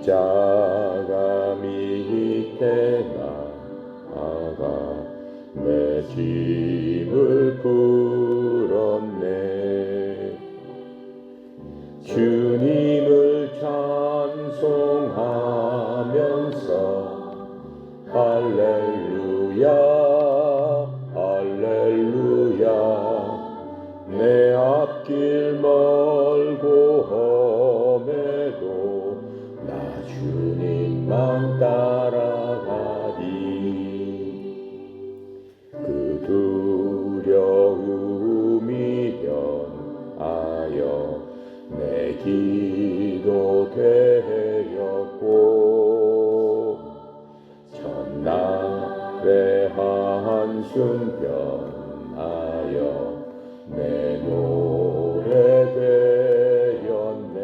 십자가 밑에 나아가 내 짐을 풀었네. 주님을 찬송하면서 할렐루야 할렐루야 내 앞길 멀고 험해도 나 주님만 따라가리. 그 두려움이 변하여 내 기도 되었고 첫날의 한숨 변하여 내 노래 되었네.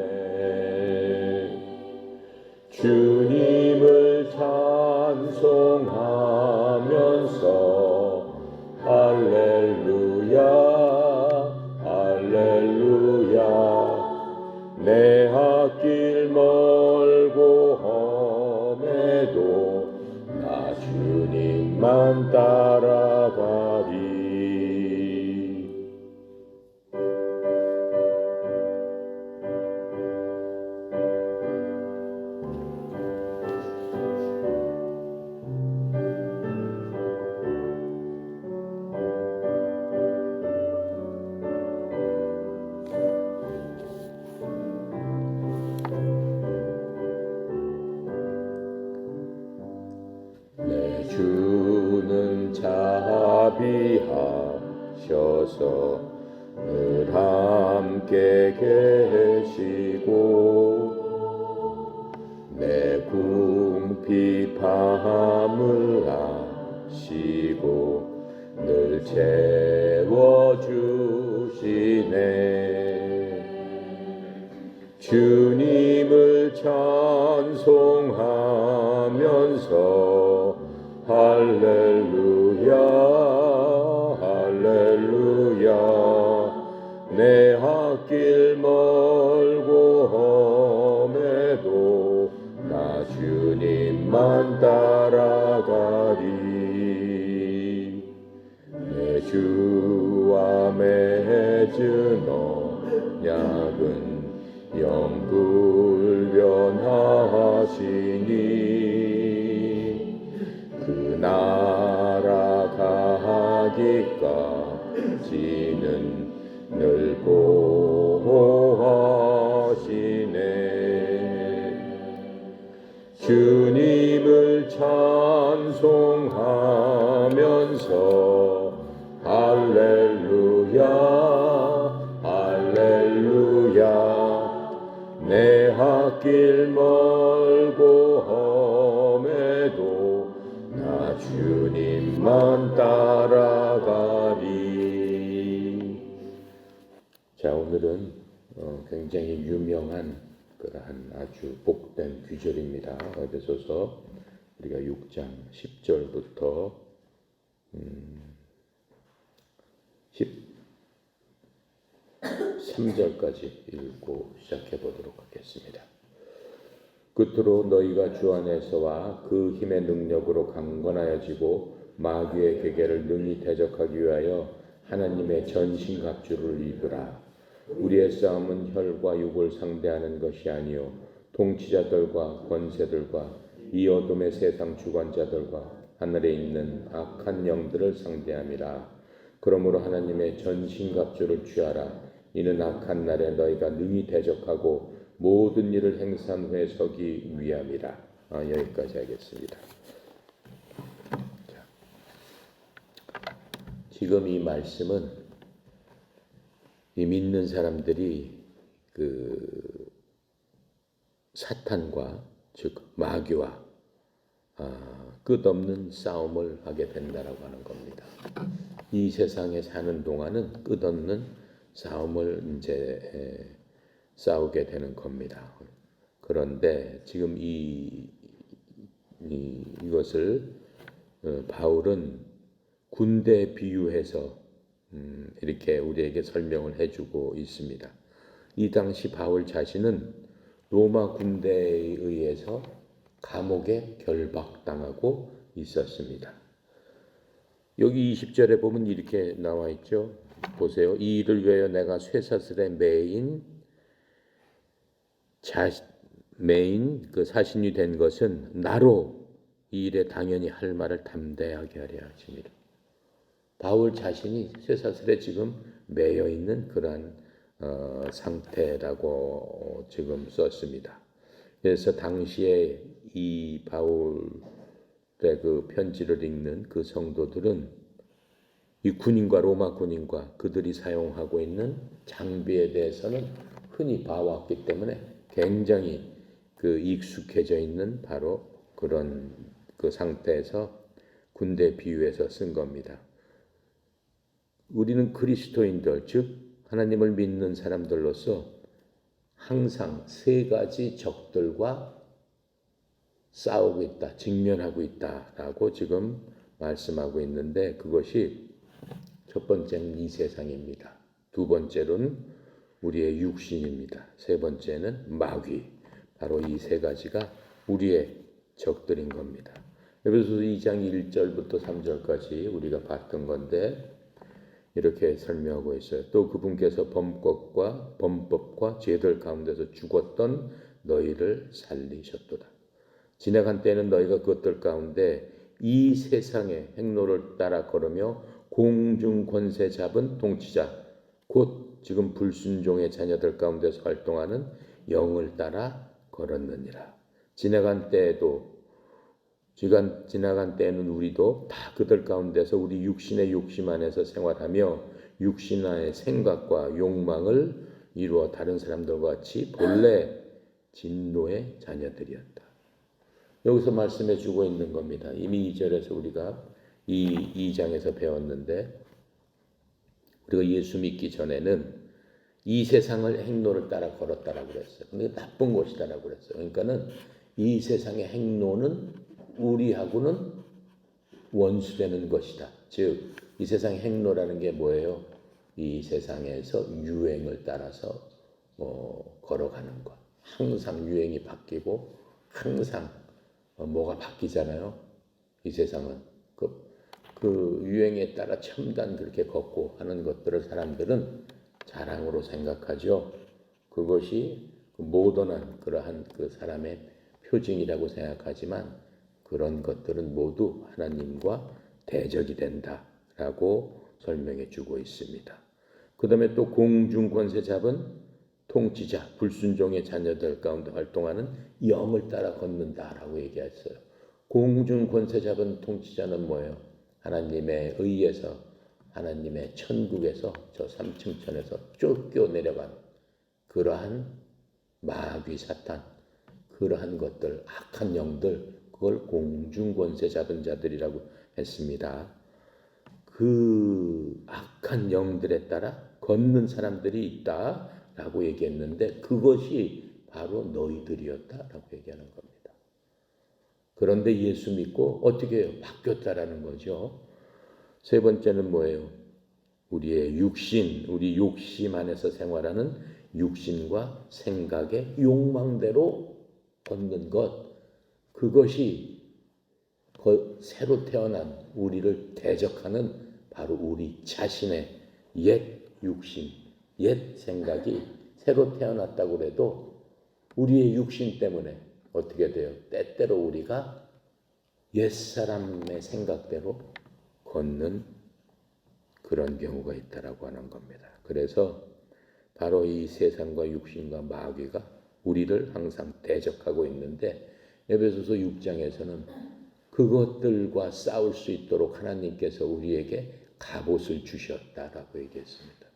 주님을 찬송하면서 할렐루야 할렐루야 내 앞길 멀고 험해도 나 주님만 따라가리. 내 주는 자비하셔서 늘 함께 계시고 내 궁핍함을 아시고 늘 채워주시네. 주님을 찬송하면서 할렐루야 할렐루야 내 앞길 멀고 험해도 나 주님만 따라가리. 내 주와 맺은 언약은 영불변하시니 그 나라 가기까지는 늘 보호하시네. 주님을 찬송하면서 할렐루야 할렐루야 내 앞길 멀고 험해도 나 주님만 따라가리. 자, 오늘은 굉장히 유명한 그러한 아주 복된 규절입니다. 에베소서 우리가 6장 10절부터 13절까지 읽고 시작해 보도록 하겠습니다. 끝으로 너희가 주 안에서와 그 힘의 능력으로 강건하여지고 마귀의 계계를 능히 대적하기 위하여 하나님의 전신갑주를 입으라. 우리의 싸움은 혈과 육을 상대하는 것이 아니요 통치자들과 권세들과 이 어둠의 세상 주관자들과 하늘에 있는 악한 영들을 상대함이라. 그러므로 하나님의 전신갑주를 취하라. 이는 악한 날에 너희가 능히 대적하고 모든 일을 행사한 후에 서기 위함이라. 여기까지 하겠습니다. 자, 지금 이 말씀은 이 믿는 사람들이 그 사탄과 즉 마귀와 끝없는 싸움을 하게 된다라고 하는 겁니다. 이 세상에 사는 동안은 끝없는 싸움을 이제 싸우게 되는 겁니다. 그런데 지금 이것을 바울은 군대에 비유해서 이렇게 우리에게 설명을 해주고 있습니다. 이 당시 바울 자신은 로마 군대에 의해서 감옥에 결박당하고 있었습니다. 여기 20절에 보면 이렇게 나와 있죠. 보세요. 이 일을 위하여 내가 쇠사슬에 매인 그 사신이 된 것은 나로 이 일에 당연히 할 말을 담대하게 하려 하심이라. 바울 자신이 쇠사슬에 지금 매여 있는 그러한 상태라고 지금 썼습니다. 그래서 당시에 이 바울의 그 편지를 읽는 그 성도들은 이 군인과 로마 군인과 그들이 사용하고 있는 장비에 대해서는 흔히 봐왔기 때문에 굉장히 그 익숙해져 있는 바로 그런 그 상태에서 군대 비유해서 쓴 겁니다. 우리는 그리스도인들, 즉 하나님을 믿는 사람들로서 항상 세 가지 적들과 싸우고 있다, 직면하고 있다라고 지금 말씀하고 있는데, 그것이 첫 번째는 이 세상입니다. 두 번째로는 우리의 육신입니다. 세 번째는 마귀. 바로 이 세 가지가 우리의 적들인 겁니다. 에베소서 2장 1절부터 3절까지 우리가 봤던 건데 이렇게 설명하고 있어요. 또 그분께서 범법과 죄들 가운데서 죽었던 너희를 살리셨도다. 지나간 때는 너희가 그것들 가운데 이 세상의 행로를 따라 걸으며 공중 권세 잡은 통치자 곧 지금 불순종의 자녀들 가운데서 활동하는 영을 따라 걸었느니라. 지나간 때에는 우리도 다 그들 가운데서 우리 육신의 욕심 안에서 생활하며 육신의 생각과 욕망을 이루어 다른 사람들과 같이 본래 진노의 자녀들이었다. 여기서 말씀해 주고 있는 겁니다. 이미 2절에서 우리가 이 2장에서 배웠는데, 우리가 예수 믿기 전에는 이 세상을 행로를 따라 걸었다라고 그랬어요. 근데 나쁜 것이다라고 그랬어요. 그러니까는 이 세상의 행로는 우리하고는 원수되는 것이다. 즉, 이 세상의 행로라는 게 뭐예요? 이 세상에서 유행을 따라서 걸어가는 것. 항상 유행이 바뀌고 항상 뭐가 바뀌잖아요. 이 세상은 그 유행에 따라 첨단 그렇게 걷고 하는 것들을 사람들은 자랑으로 생각하죠. 그것이 모던한 그러한 그 사람의 표징이라고 생각하지만 그런 것들은 모두 하나님과 대적이 된다라고 설명해 주고 있습니다. 그 다음에 또 공중 권세 잡은 통치자, 불순종의 자녀들 가운데 활동하는 영을 따라 걷는다라고 얘기했어요. 공중 권세 잡은 통치자는 뭐예요? 하나님의 의에서, 하나님의 천국에서, 저 3층 천에서 쫓겨내려간 그러한 마귀 사탄, 그러한 것들, 악한 영들, 그걸 공중 권세 잡은 자들이라고 했습니다. 그 악한 영들에 따라 걷는 사람들이 있다라고 얘기했는데 그것이 바로 너희들이었다라고 얘기하는 겁니다. 그런데 예수 믿고 어떻게 해요? 바뀌었다라는 거죠. 세 번째는 뭐예요? 우리의 육신, 우리 욕심 안에서 생활하는 육신과 생각의 욕망대로 걷는 것, 그것이 새로 태어난 우리를 대적하는 바로 우리 자신의 옛 육신, 옛 생각이 새로 태어났다고 해도 우리의 육신 때문에 어떻게 돼요? 때때로 우리가 옛사람의 생각대로 걷는 그런 경우가 있다라고 하는 겁니다. 그래서 바로 이 세상과 육신과 마귀가 우리를 항상 대적하고 있는데 에베소서 6장에서는 그것들과 싸울 수 있도록 하나님께서 우리에게 갑옷을 주셨다라고 얘기했습니다.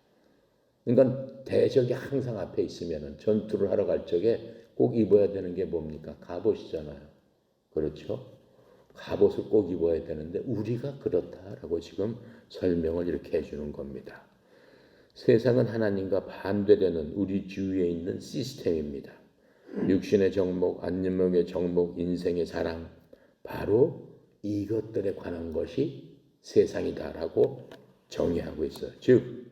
그러니까 대적이 항상 앞에 있으면 전투를 하러 갈 적에 꼭 입어야 되는 게 뭡니까? 갑옷이잖아요. 그렇죠? 갑옷을 꼭 입어야 되는데 우리가 그렇다라고 지금 설명을 이렇게 해주는 겁니다. 세상은 하나님과 반대되는 우리 주위에 있는 시스템입니다. 육신의 정복, 안목의 정복, 인생의 자랑, 바로 이것들에 관한 것이 세상이다라고 정의하고 있어요. 즉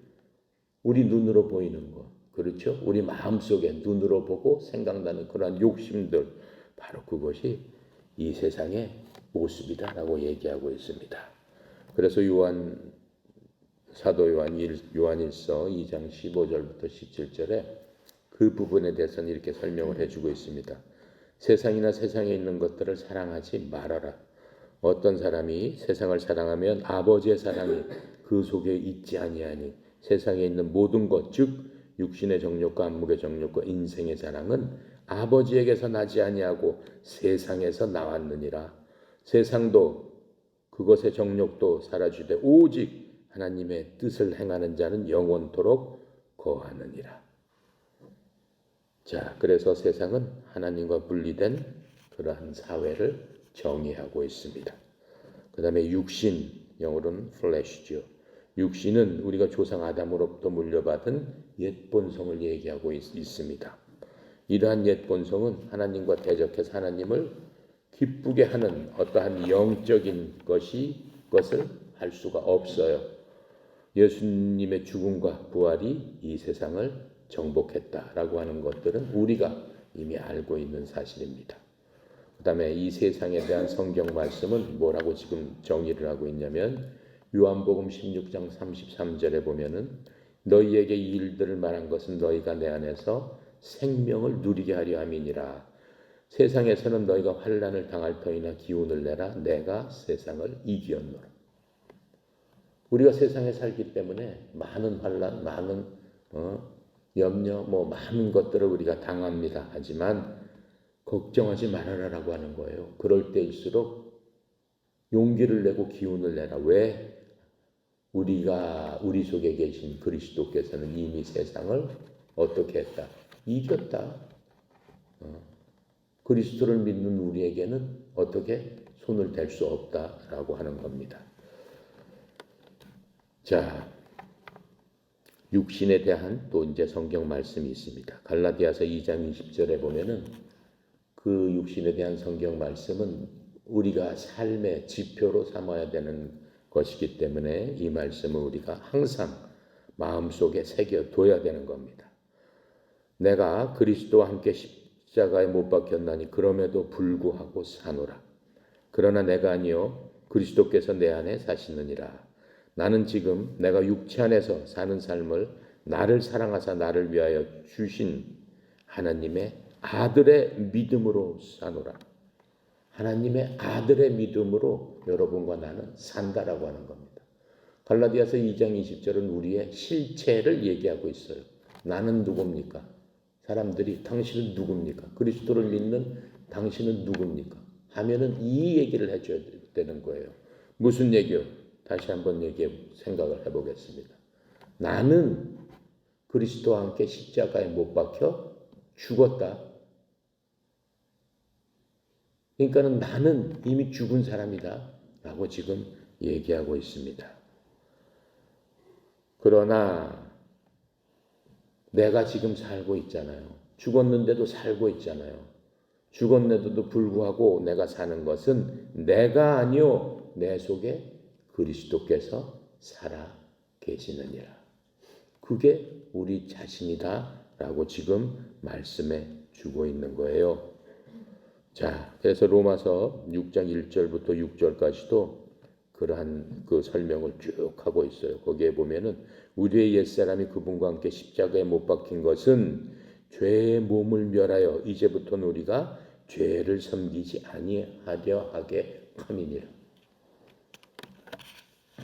우리 눈으로 보이는 것, 그렇죠? 우리 마음속에 눈으로 보고 생각나는 그러한 욕심들, 바로 그것이 이 세상의 모습이다라고 얘기하고 있습니다. 그래서 사도 요한일서 2장 15절부터 17절에 그 부분에 대해서는 이렇게 설명을 해주고 있습니다. 세상이나 세상에 있는 것들을 사랑하지 말아라. 어떤 사람이 세상을 사랑하면 아버지의 사랑이 그 속에 있지 아니하니 세상에 있는 모든 것, 즉 육신의 정욕과 안목의 정욕과 인생의 사랑은 아버지에게서 나지 아니하고 세상에서 나왔느니라. 세상도 그것의 정욕도 사라지되 오직 하나님의 뜻을 행하는 자는 영원토록 거하느니라. 자, 그래서 세상은 하나님과 분리된 그러한 사회를 정의하고 있습니다. 그 다음에 육신, 영어로는 flesh죠. 육신은 우리가 조상 아담으로부터 물려받은 옛 본성을 얘기하고 있습니다. 이러한 옛 본성은 하나님과 대적해서 하나님을 기쁘게 하는 어떠한 영적인 것을 할 수가 없어요. 예수님의 죽음과 부활이 이 세상을 정복했다라고 하는 것들은 우리가 이미 알고 있는 사실입니다. 그 다음에 이 세상에 대한 성경 말씀은 뭐라고 지금 정의를 하고 있냐면 요한복음 16장 33절에 보면은 너희에게 이 일들을 말한 것은 너희가 내 안에서 생명을 누리게 하려 함이니라. 세상에서는 너희가 환난을 당할 터이나 기운을 내라. 내가 세상을 이기었노라. 우리가 세상에 살기 때문에 많은 환난, 많은 염려, 많은 것들을 우리가 당합니다. 하지만 걱정하지 말아라라고 하는 거예요. 그럴 때일수록 용기를 내고 기운을 내라. 왜? 우리 속에 계신 그리스도께서는 이미 세상을 어떻게 했다? 이겼다. 그리스도를 믿는 우리에게는 어떻게 손을 댈 수 없다라고 하는 겁니다. 자, 육신에 대한 또 이제 성경 말씀이 있습니다. 갈라디아서 2장 20절에 보면은 그 육신에 대한 성경 말씀은 우리가 삶의 지표로 삼아야 되는 것이기 때문에 이 말씀을 우리가 항상 마음속에 새겨둬야 되는 겁니다. 내가 그리스도와 함께 십자가에 못 박혔나니 그럼에도 불구하고 사노라. 그러나 내가 아니요 그리스도께서 내 안에 사시느니라. 나는 지금 내가 육체 안에서 사는 삶을 나를 사랑하사 나를 위하여 주신 하나님의 아들의 믿음으로 사노라. 하나님의 아들의 믿음으로 여러분과 나는 산다라고 하는 겁니다. 갈라디아서 2장 20절은 우리의 실체를 얘기하고 있어요. 나는 누굽니까? 사람들이 당신은 누굽니까? 그리스도를 믿는 당신은 누굽니까? 하면은 이 얘기를 해줘야 되는 거예요. 무슨 얘기요? 다시 한번 생각을 해보겠습니다. 나는 그리스도와 함께 십자가에 못 박혀 죽었다. 그러니까는 나는 이미 죽은 사람이다 라고 지금 얘기하고 있습니다. 그러나 내가 지금 살고 있잖아요. 죽었는데도 살고 있잖아요. 죽었는데도 불구하고 내가 사는 것은 내가 아니요 내 속에 그리스도께서 살아 계시느니라. 그게 우리 자신이다 라고 지금 말씀해 주고 있는 거예요. 자, 그래서 로마서 6장 1절부터 6절까지도 그러한 그 설명을 쭉 하고 있어요. 거기에 보면은 우리의 옛사람이 그분과 함께 십자가에 못 박힌 것은 죄의 몸을 멸하여 이제부터는 우리가 죄를 섬기지 아니하려 하게 함이니라.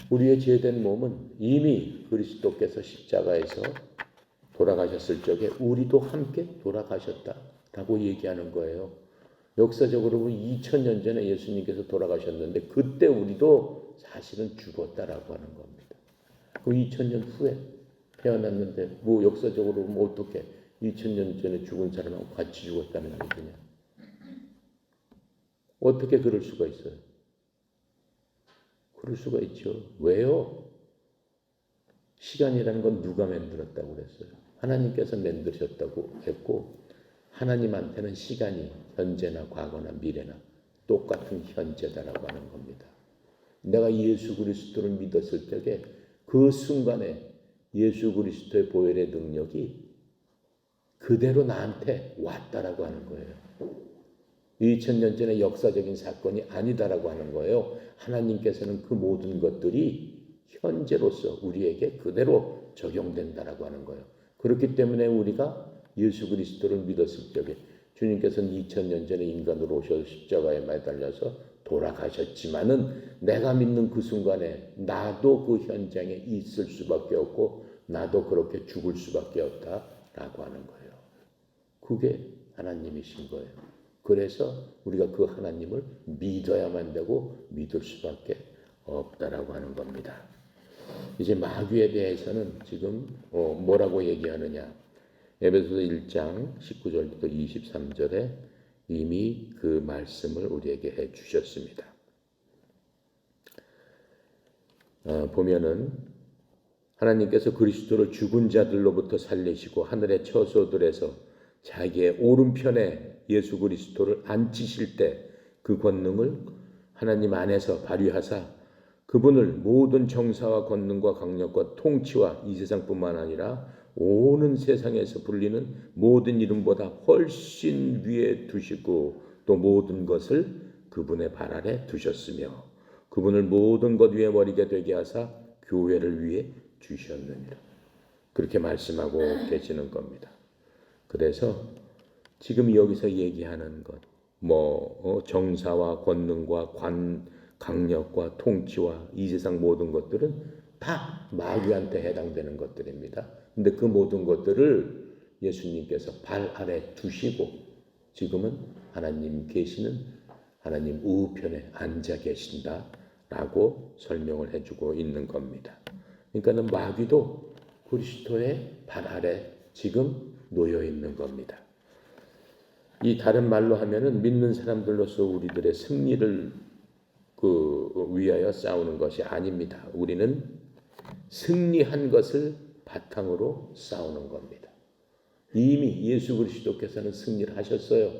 우리의 죄된 몸은 이미 그리스도께서 십자가에서 돌아가셨을 적에 우리도 함께 돌아가셨다라고 얘기하는 거예요. 역사적으로 보면 2000년 전에 예수님께서 돌아가셨는데 그때 우리도 사실은 죽었다라고 하는 겁니다. 그 2000년 후에 태어났는데 역사적으로 보면 어떻게 2000년 전에 죽은 사람하고 같이 죽었다는 얘기냐. 어떻게 그럴 수가 있어요? 그럴 수가 있죠. 왜요? 시간이라는 건 누가 만들었다고 그랬어요? 하나님께서 만드셨다고 했고 하나님한테는 시간이 현재나 과거나 미래나 똑같은 현재다라고 하는 겁니다. 내가 예수 그리스도를 믿었을 적에 그 순간에 예수 그리스도의 보혈의 능력이 그대로 나한테 왔다라고 하는 거예요. 2000년 전의 역사적인 사건이 아니다라고 하는 거예요. 하나님께서는 그 모든 것들이 현재로서 우리에게 그대로 적용된다라고 하는 거예요. 그렇기 때문에 우리가 예수 그리스도를 믿었을 적에 주님께서는 2000년 전에 인간으로 오셔서 십자가에 매달려서 돌아가셨지만은 내가 믿는 그 순간에 나도 그 현장에 있을 수밖에 없고 나도 그렇게 죽을 수밖에 없다라고 하는 거예요. 그게 하나님이신 거예요. 그래서 우리가 그 하나님을 믿어야만 되고 믿을 수밖에 없다라고 하는 겁니다. 이제 마귀에 대해서는 지금 뭐라고 얘기하느냐. 에베소서 1장 19절부터 23절에 이미 그 말씀을 우리에게 해 주셨습니다. 보면은 하나님께서 그리스도를 죽은 자들로부터 살리시고 하늘의 처소들에서 자기의 오른편에 예수 그리스도를 앉히실 때 그 권능을 하나님 안에서 발휘하사 그분을 모든 정사와 권능과 강력과 통치와 이 세상뿐만 아니라 오는 세상에서 불리는 모든 이름보다 훨씬 위에 두시고 또 모든 것을 그분의 발 아래 두셨으며 그분을 모든 것 위에 머리게 되게 하사 교회를 위해 주셨느니라. 그렇게 말씀하고 계시는 겁니다. 그래서 지금 여기서 얘기하는 것, 정사와 권능과 강력과 통치와 이 세상 모든 것들은 다 마귀한테 해당되는 것들입니다. 근데 그 모든 것들을 예수님께서 발 아래 두시고 지금은 하나님 계시는 하나님 우편에 앉아 계신다라고 설명을 해주고 있는 겁니다. 그러니까는 마귀도 그리스도의 발 아래 지금 놓여 있는 겁니다. 이 다른 말로 하면은 믿는 사람들로서 우리들의 승리를 위하여 싸우는 것이 아닙니다. 우리는 승리한 것을 바탕으로 싸우는 겁니다. 이미 예수 그리스도께서는 승리를 하셨어요.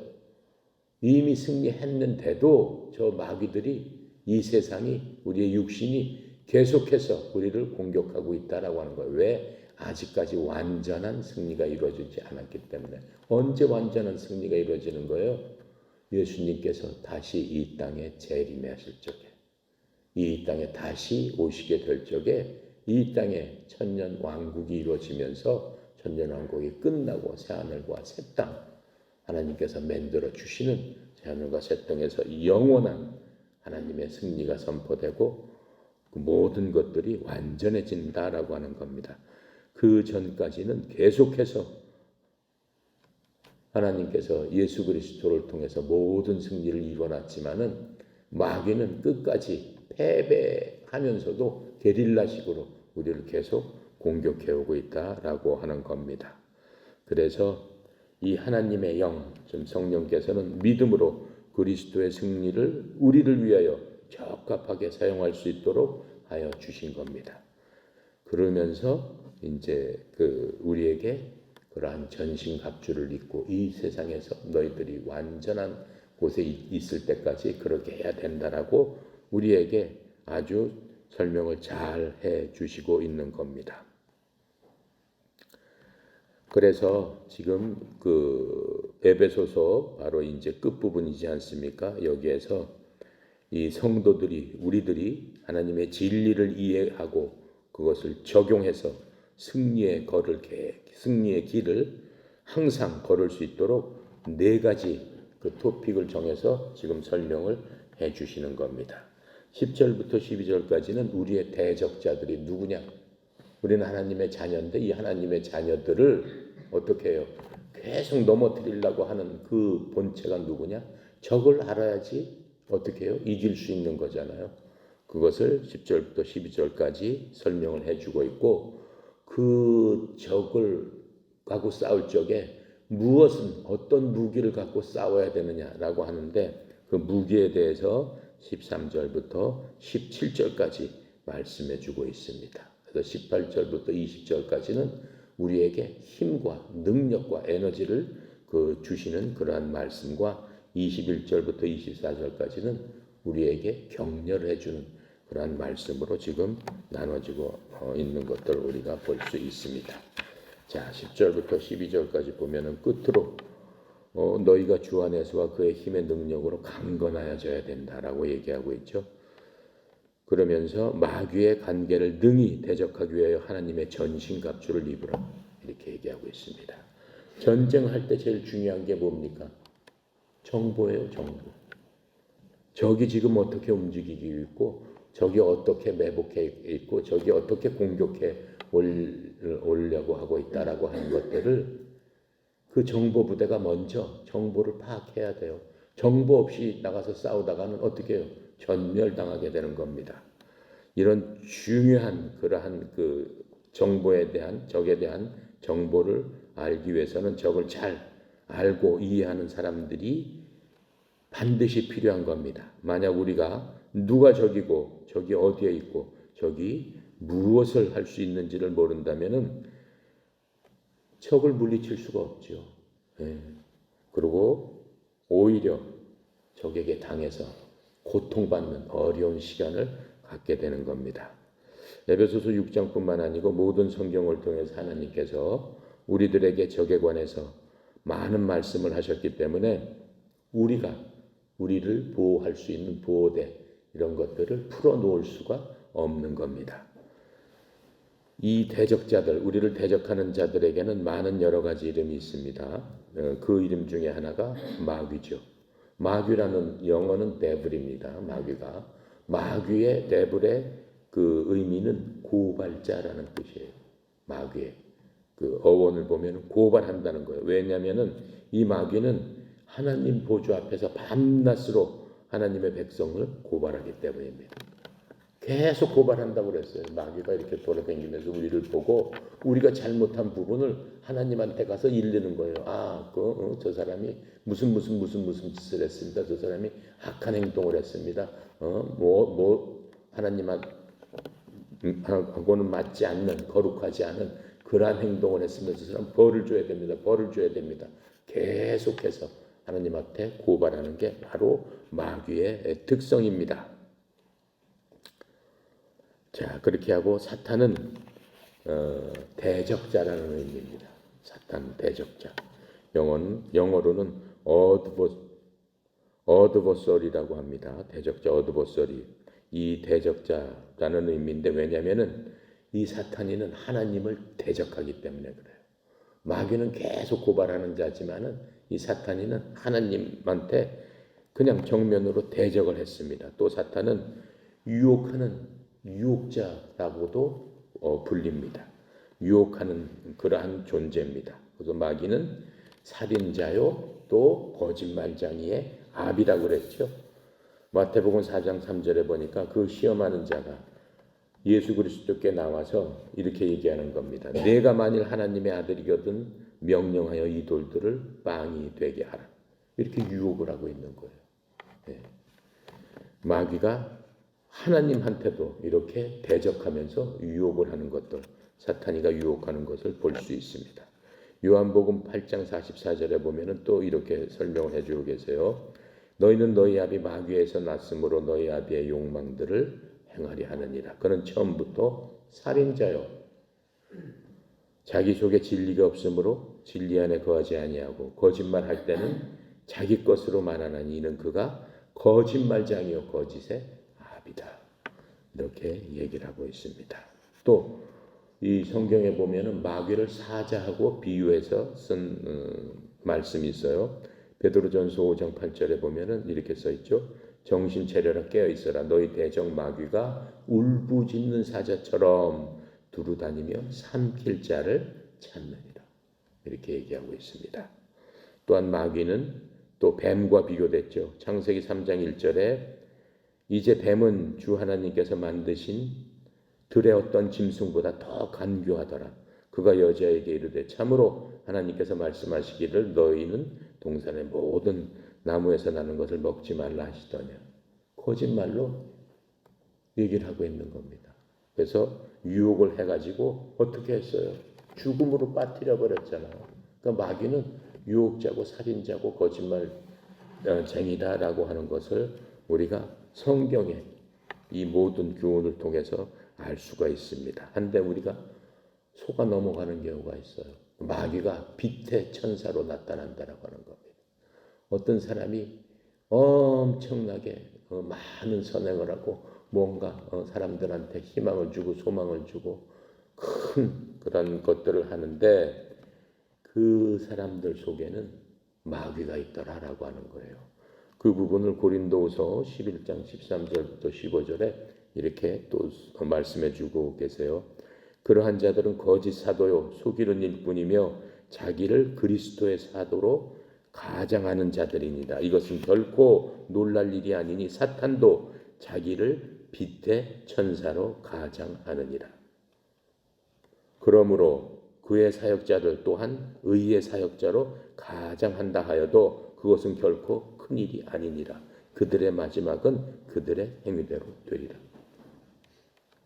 이미 승리했는데도 저 마귀들이 이 세상이 우리의 육신이 계속해서 우리를 공격하고 있다라고 하는 거예요. 왜? 아직까지 완전한 승리가 이루어지지 않았기 때문에. 언제 완전한 승리가 이루어지는 거예요? 예수님께서 다시 이 땅에 재림하실 적에, 이 땅에 다시 오시게 될 적에 이 땅에 천년 왕국이 이루어지면서 천년 왕국이 끝나고 새하늘과 새 땅, 하나님께서 만들어 주시는 새하늘과 새 땅에서 영원한 하나님의 승리가 선포되고 그 모든 것들이 완전해진다라고 하는 겁니다. 그 전까지는 계속해서 하나님께서 예수 그리스도를 통해서 모든 승리를 이루어놨지만은 마귀는 끝까지 패배하면서도 게릴라식으로 우리를 계속 공격해오고 있다라고 하는 겁니다. 그래서 이 하나님의 영, 좀 성령께서는 믿음으로 그리스도의 승리를 우리를 위하여 적합하게 사용할 수 있도록 하여 주신 겁니다. 그러면서 이제 우리에게 그러한 전신갑주를 입고 이 세상에서 너희들이 완전한 곳에 있을 때까지 그렇게 해야 된다라고 우리에게 아주 설명을 잘 해 주시고 있는 겁니다. 그래서 지금 에베소서 바로 이제 끝부분이지 않습니까? 여기에서 이 성도들이 우리들이 하나님의 진리를 이해하고 그것을 적용해서 승리의 길을 항상 걸을 수 있도록 4가지 그 토픽을 정해서 지금 설명을 해 주시는 겁니다. 10절부터 12절까지는 우리의 대적자들이 누구냐? 우리는 하나님의 자녀인데 이 하나님의 자녀들을 어떻게 해요? 계속 넘어뜨리려고 하는 그 본체가 누구냐? 적을 알아야지 어떻게 해요? 이길 수 있는 거잖아요. 그것을 10절부터 12절까지 설명을 해주고 있고 그 적을 갖고 싸울 적에 어떤 무기를 갖고 싸워야 되느냐라고 하는데 그 무기에 대해서 13절부터 17절까지 말씀해 주고 있습니다. 그래서 18절부터 20절까지는 우리에게 힘과 능력과 에너지를 주시는 그러한 말씀과 21절부터 24절까지는 우리에게 격려를 해주는 그러한 말씀으로 지금 나눠지고 있는 것들을 우리가 볼 수 있습니다. 자, 10절부터 12절까지 보면은 끝으로 너희가 주 안에서와 그의 힘의 능력으로 강건하여져야 된다라고 얘기하고 있죠. 그러면서 마귀의 관계를 능히 대적하기 위하여 하나님의 전신갑주를 입으라 이렇게 얘기하고 있습니다. 전쟁할 때 제일 중요한 게 뭡니까? 정보예요, 정보. 적이 지금 어떻게 움직이고 있고 적이 어떻게 매복해 있고 적이 어떻게 공격해 오려고 하고 있다라고 하는 것들을 그 정보 부대가 먼저 정보를 파악해야 돼요. 정보 없이 나가서 싸우다가는 어떻게 해요? 전멸당하게 되는 겁니다. 이런 중요한 그러한 그 정보에 대한 적에 대한 정보를 알기 위해서는 적을 잘 알고 이해하는 사람들이 반드시 필요한 겁니다. 만약 우리가 누가 적이고 적이 어디에 있고 적이 무엇을 할 수 있는지를 모른다면은 적을 물리칠 수가 없죠. 그리고 오히려 적에게 당해서 고통받는 어려운 시간을 갖게 되는 겁니다. 에베소서 6장뿐만 아니고 모든 성경을 통해서 하나님께서 우리들에게 적에 관해서 많은 말씀을 하셨기 때문에 우리를 보호할 수 있는 보호대 이런 것들을 풀어놓을 수가 없는 겁니다. 이 대적자들, 우리를 대적하는 자들에게는 많은 여러 가지 이름이 있습니다. 그 이름 중에 하나가 마귀죠. 마귀라는 영어는 데블입니다. 마귀의 데블의 그 의미는 고발자라는 뜻이에요. 마귀의 그 어원을 보면 고발한다는 거예요. 왜냐하면은 이 마귀는 하나님 보좌 앞에서 밤낮으로 하나님의 백성을 고발하기 때문입니다. 계속 고발한다고 그랬어요. 마귀가 이렇게 돌아다니면서 우리를 보고 우리가 잘못한 부분을 하나님한테 가서 일르는 거예요. 저 사람이 무슨 짓을 했습니다. 저 사람이 악한 행동을 했습니다. 하나님하고는 맞지 않는 거룩하지 않은 그러한 행동을 했으면 저 사람 벌을 줘야 됩니다. 계속해서 하나님한테 고발하는 게 바로 마귀의 특성입니다. 자, 그렇게 하고 사탄은 대적자라는 의미입니다. 사탄 대적자. 영어로는 어드버서리라고 합니다. 대적자 어드버서리. 이 대적자라는 의미인데 왜냐하면은 이 사탄이는 하나님을 대적하기 때문에 그래요. 마귀는 계속 고발하는 자지만은 이 사탄이는 하나님한테 그냥 정면으로 대적을 했습니다. 또 사탄은 유혹하는 유혹자라고도 불립니다. 유혹하는 그러한 존재입니다. 그래서 마귀는 살인자요 또 거짓말쟁이의 압이라고 그랬죠. 마태복음 4장 3절에 보니까 그 시험하는 자가 예수 그리스도께 나와서 이렇게 얘기하는 겁니다. 내가 만일 하나님의 아들이거든 명령하여 이 돌들을 빵이 되게 하라. 이렇게 유혹을 하고 있는 거예요. 마귀가 하나님한테도 이렇게 대적하면서 유혹을 하는 것들, 사탄이가 유혹하는 것을 볼 수 있습니다. 요한복음 8장 44절에 보면은 또 이렇게 설명을 해주고 계세요. 너희는 너희 아비 마귀에서 났으므로 너희 아비의 욕망들을 행하려 하느니라. 그는 처음부터 살인자요. 자기 속에 진리가 없으므로 진리 안에 거하지 아니하고 거짓말할 때는 자기 것으로 말하나니 이는 그가 거짓말장이요 거짓의 압이다. 이렇게 얘기를 하고 있습니다. 또 이 성경에 보면은 마귀를 사자하고 비유해서 쓴 말씀이 있어요. 베드로전서 5장 8절에 보면은 이렇게 써 있죠. 정신 차려라 깨어 있어라. 너희 대적 마귀가 울부짖는 사자처럼 두루다니며 삼킬 자를 찾느니라. 이렇게 얘기하고 있습니다. 또한 마귀는 또 뱀과 비교됐죠. 창세기 3장 1절에 이제 뱀은 주 하나님께서 만드신 들의 어떤 짐승보다 더 간교하더라. 그가 여자에게 이르되 참으로 하나님께서 말씀하시기를 너희는 동산의 모든 나무에서 나는 것을 먹지 말라 하시더냐. 거짓말로 얘기를 하고 있는 겁니다. 그래서 유혹을 해가지고 어떻게 했어요? 죽음으로 빠뜨려 버렸잖아요. 그러니까 마귀는 유혹자고 살인자고 거짓말쟁이다라고 하는 것을 우리가 성경에 이 모든 교훈을 통해서 알 수가 있습니다. 한데 우리가 속아 넘어가는 경우가 있어요. 마귀가 빛의 천사로 나타난다라고 하는 겁니다. 어떤 사람이 엄청나게 많은 선행을 하고 뭔가 사람들한테 희망을 주고 소망을 주고 큰 그런 것들을 하는데 그 사람들 속에는 마귀가 있더라라고 하는 거예요. 그 부분을 고린도후서 11장 13절부터 15절에 이렇게 또 말씀해 주고 계세요. 그러한 자들은 거짓 사도요 속이는 일뿐이며 자기를 그리스도의 사도로 가장하는 자들이니라. 이것은 결코 놀랄 일이 아니니 사탄도 자기를 빛의 천사로 가장하느니라. 그러므로 그의 사역자들 또한 의의 사역자로 가장한다 하여도 그것은 결코 큰 일이 아니니라. 그들의 마지막은 그들의 행위대로 되리라.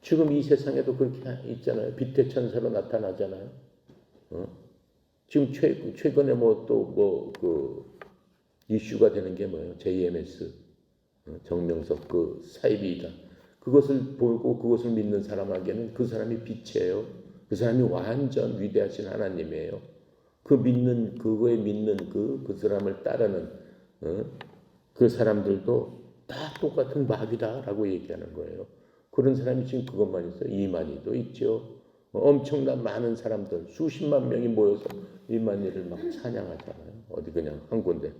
지금 이 세상에도 그렇게 있잖아요. 빛의 천사로 나타나잖아요. 지금 최근에 이슈가 되는 게 뭐예요? JMS 정명석 그 사이비이다. 그것을 보고 그것을 믿는 사람에게는 그 사람이 빛이에요. 그 사람이 완전 위대하신 하나님이에요. 그거에 믿는 그 사람을 따르는 그 사람들도 다 똑같은 마귀다라고 얘기하는 거예요. 그런 사람이 지금 그것만 있어요. 이만희도 있죠. 엄청난 많은 사람들 수십만 명이 모여서 이만희를 막 찬양하잖아요. 어디 그냥 한 군데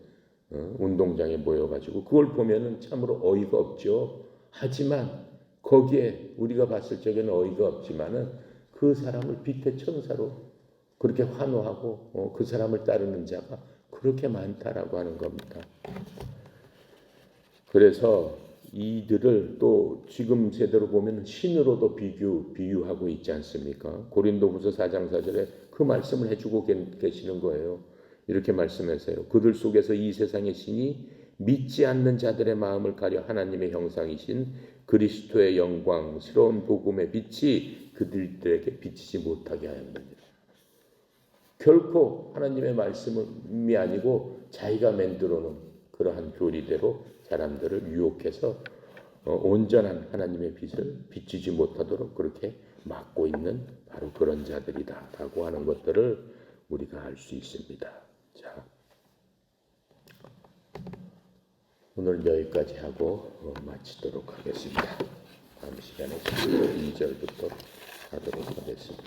운동장에 모여가지고 그걸 보면은 참으로 어이가 없죠. 하지만 거기에 우리가 봤을 적에는 어이가 없지만은 그 사람을 빛의 천사로 그렇게 환호하고 그 사람을 따르는 자가 그렇게 많다라고 하는 겁니다. 그래서 이들을 또 지금 세대로 보면 신으로도 비유하고 있지 않습니까? 고린도후서 4장 4절에 그 말씀을 해주고 계시는 거예요. 이렇게 말씀하세요. 그들 속에서 이 세상의 신이 믿지 않는 자들의 마음을 가려 하나님의 형상이신 그리스도의 영광스러운 복음의 빛이 그들에게 비치지 못하게 하였느니라. 결코 하나님의 말씀이 아니고 자기가 만들어 놓은 그러한 교리대로 사람들을 유혹해서 온전한 하나님의 빛을 비치지 못하도록 그렇게 막고 있는 바로 그런 자들이다라고 하는 것들을 우리가 알 수 있습니다. 자, 오늘 여기까지 하고 마치도록 하겠습니다. 다음 시간에 2절부터 하도록 하겠습니다.